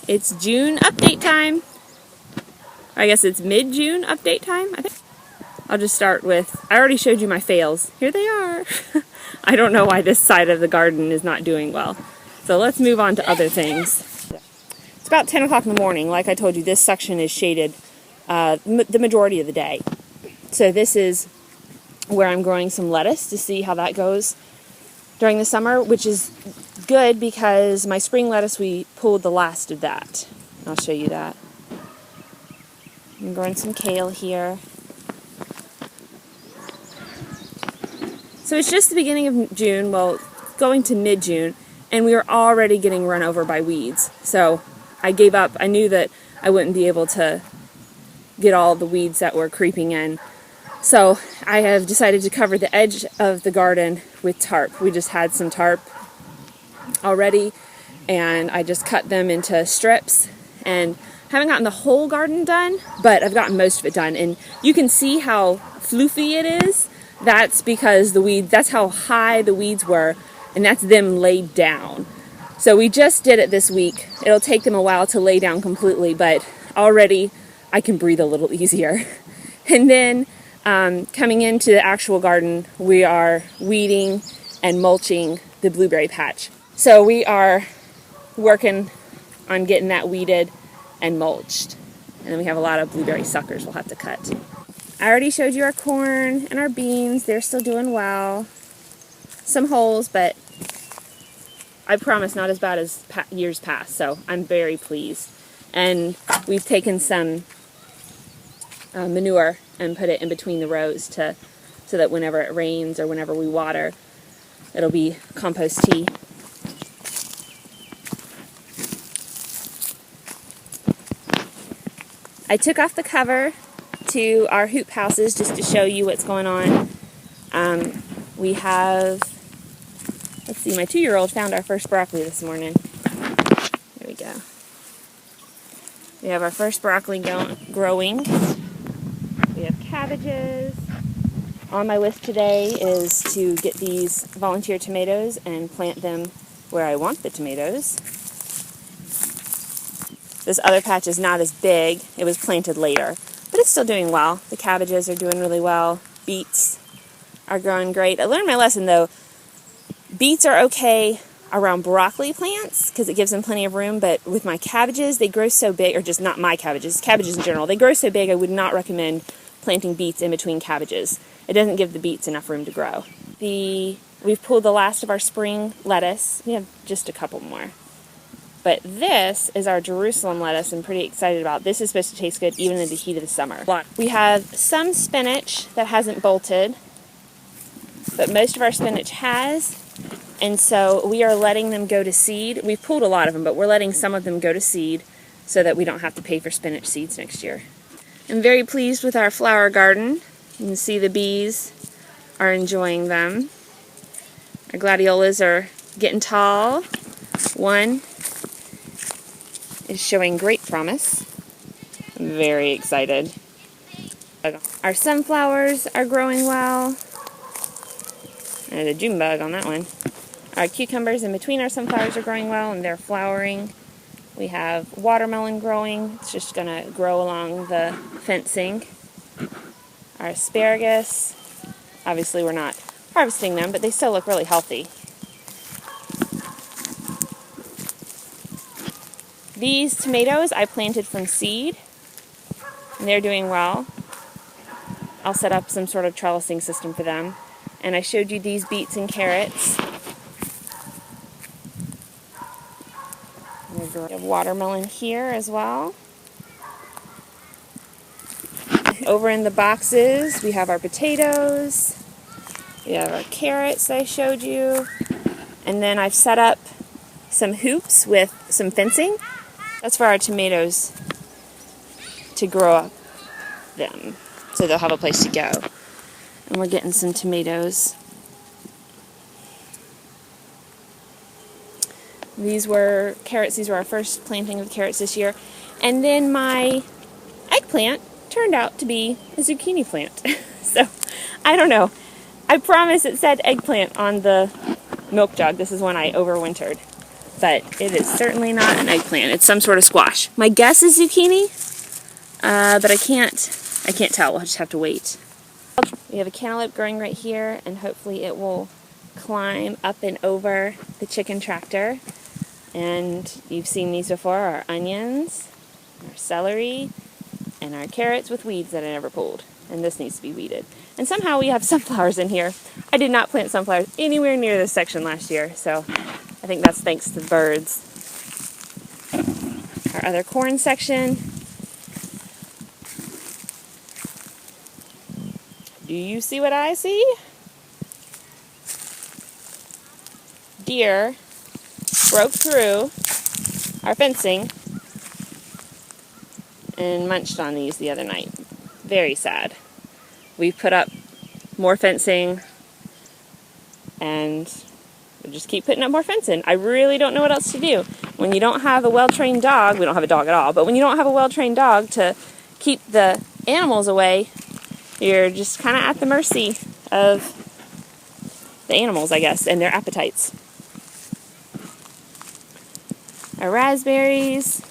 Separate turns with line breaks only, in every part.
It's June update time. I guess it's mid-June update time, I think. I'll just start with, I already showed you my fails. Here they are. I don't know why this side of the garden is not doing well. So let's move on to other things. It's about 10 o'clock in the morning. Like I told you, this section is shaded the majority of the day. So this is where I'm growing some lettuce to see how that goes during the summer, which is good because my spring lettuce, we pulled the last of that. I'll show you that. I'm growing some kale here. So it's just the beginning of June, well, going to mid-June, and we were already getting run over by weeds. So I gave up. I knew that I wouldn't be able to get all the weeds that were creeping in. So I have decided to cover the edge of the garden with tarp. We just had some tarp already, and I just cut them into strips, and haven't gotten the whole garden done, but I've gotten most of it done. And you can see how floofy it is. That's because the weeds, that's how high the weeds were, and that's them laid down. So we just did it this week. It'll take them a while to lay down completely, but already I can breathe a little easier. And then coming into the actual garden, we are weeding and mulching the blueberry patch. So we are working on getting that weeded and mulched. And then we have a lot of blueberry suckers we'll have to cut. I already showed you our corn and our beans. They're still doing well. Some holes, but I promise not as bad as years past, so I'm very pleased. And we've taken some manure and put it in between the rows so that whenever it rains or whenever we water, it'll be compost tea. I took off the cover to our hoop houses just to show you what's going on. We have, let's see, my 2-year-old found our first broccoli this morning. There we go. We have our first broccoli growing. We have cabbages. On my list today is to get these volunteer tomatoes and plant them where I want the tomatoes. This other patch is not as big. It was planted later, but it's still doing well. The cabbages are doing really well. Beets are growing great. I learned my lesson though. Beets are okay around broccoli plants because it gives them plenty of room, but with my cabbages, they grow so big, or just not my cabbages, cabbages in general, they grow so big I would not recommend planting beets in between cabbages. It doesn't give the beets enough room to grow. We've pulled the last of our spring lettuce. We have just a couple more. But this is our Jerusalem lettuce I'm pretty excited about. This is supposed to taste good even in the heat of the summer. We have some spinach that hasn't bolted, but most of our spinach has, and so we are letting them go to seed. We've pulled a lot of them, but we're letting some of them go to seed so that we don't have to pay for spinach seeds next year. I'm very pleased with our flower garden. You can see the bees are enjoying them. Our gladiolas are getting tall. One is showing great promise. I'm very excited. Our sunflowers are growing well. There's a June bug on that one. Our cucumbers in between our sunflowers are growing well and they're flowering. We have watermelon growing. It's just going to grow along the fencing. Our asparagus, obviously we're not harvesting them, but they still look really healthy. These tomatoes I planted from seed, and they're doing well. I'll set up some sort of trellising system for them. And I showed you these beets and carrots. We have watermelon here as well. Over in the boxes, we have our potatoes. We have our carrots that I showed you. And then I've set up some hoops with some fencing. That's for our tomatoes to grow up them, so they'll have a place to go. And we're getting some tomatoes. These were carrots. These were our first planting of carrots this year. And then my eggplant turned out to be a zucchini plant. So, I don't know. I promise it said eggplant on the milk jug. This is one I overwintered. but it is certainly not an eggplant. It's some sort of squash. My guess is zucchini, but I can't tell. We'll just have to wait. We have a cantaloupe growing right here, and hopefully it will climb up and over the chicken tractor. And you've seen these before, our onions, our celery, and our carrots with weeds that I never pulled. And this needs to be weeded. And somehow we have sunflowers in here. I did not plant sunflowers anywhere near this section last year, so I think that's thanks to the birds. Our other corn section. Do you see what I see? Deer broke through our fencing and munched on these the other night. Very sad. We put up more fencing and we'll just keep putting up more fencing. I really don't know what else to do. When you don't have a well-trained dog, we don't have a dog at all, but when you don't have a well-trained dog to keep the animals away, you're just kind of at the mercy of the animals, I guess, and their appetites. Our raspberries.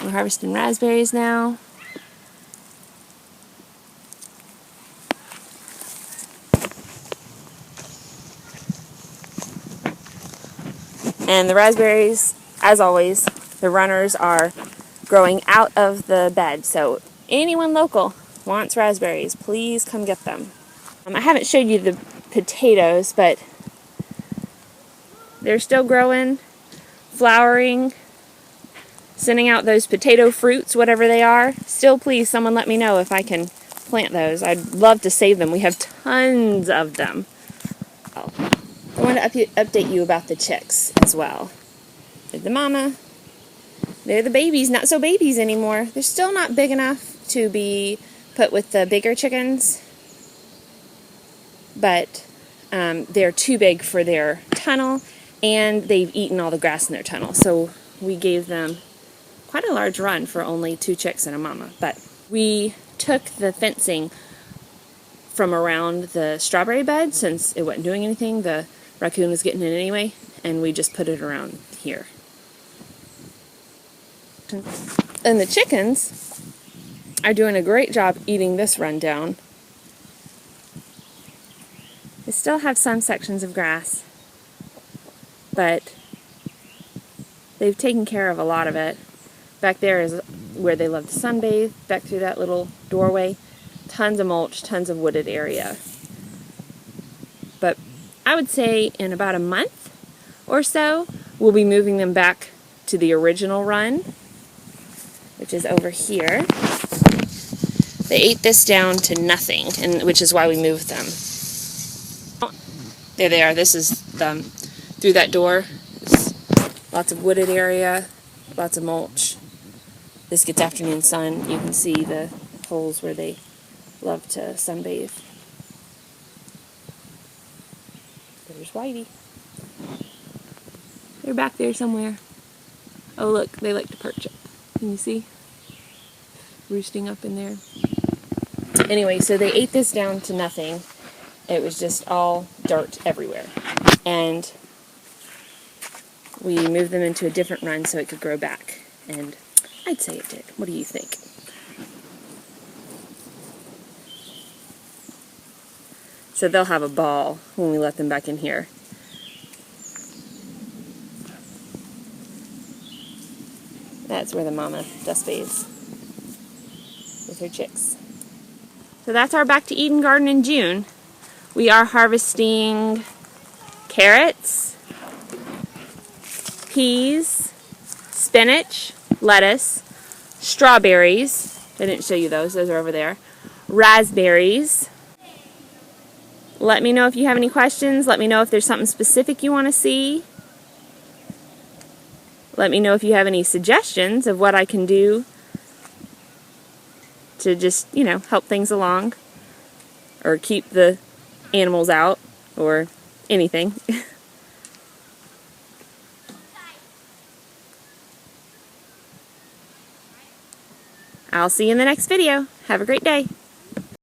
We're harvesting raspberries now. And the raspberries, as always, the runners are growing out of the bed. So anyone local wants raspberries, please come get them. I haven't showed you the potatoes, but they're still growing, flowering, sending out those potato fruits, whatever they are. Still, please, someone let me know if I can plant those. I'd love to save them. We have tons of them. I want to update you about the chicks as well. There's the mama. They're the babies, not so babies anymore. They're still not big enough to be put with the bigger chickens, but they're too big for their tunnel, and they've eaten all the grass in their tunnel. So we gave them quite a large run for only 2 chicks and a mama. But we took the fencing from around the strawberry bed, since it wasn't doing anything. The raccoon was getting in anyway, and we just put it around here. And the chickens are doing a great job eating this rundown. They still have some sections of grass, but they've taken care of a lot of it. Back there is where they love to sunbathe, back through that little doorway. Tons of mulch, tons of wooded area. But I would say in about a month or so, we'll be moving them back to the original run, which is over here. They ate this down to nothing, and which is why we moved them. There they are. This is through that door. Lots of wooded area, lots of mulch. This gets afternoon sun. You can see the holes where they love to sunbathe. There's Whitey. They're back there somewhere. Oh look, they like to perch up. Can you see? Roosting up in there. Anyway, so they ate this down to nothing. It was just all dirt everywhere. And we moved them into a different run so it could grow back. And I'd say it did. What do you think? So they'll have a ball when we let them back in here. That's where the mama dust bathes with her chicks. So that's our Back to Eden garden in June. We are harvesting carrots, peas, spinach, lettuce, strawberries. I didn't show you those. Those are over there. Raspberries. Let me know if you have any questions. Let me know if there's something specific you want to see. Let me know if you have any suggestions of what I can do to just, help things along, or keep the animals out, or anything. I'll see you in the next video. Have a great day.